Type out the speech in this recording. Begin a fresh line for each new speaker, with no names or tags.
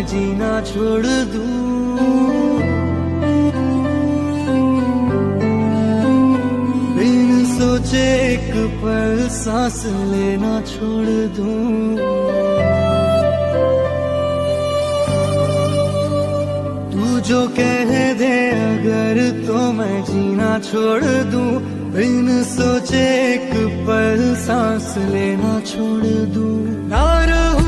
जीना छोड़ दूं। बिन सोचे एक पल सांस लेना छोड़ दूं। तू जो कह दे अगर तो मैं जीना छोड़ दूं। बिन सोचे एक पल सांस लेना छोड़ दूं। ना रहूं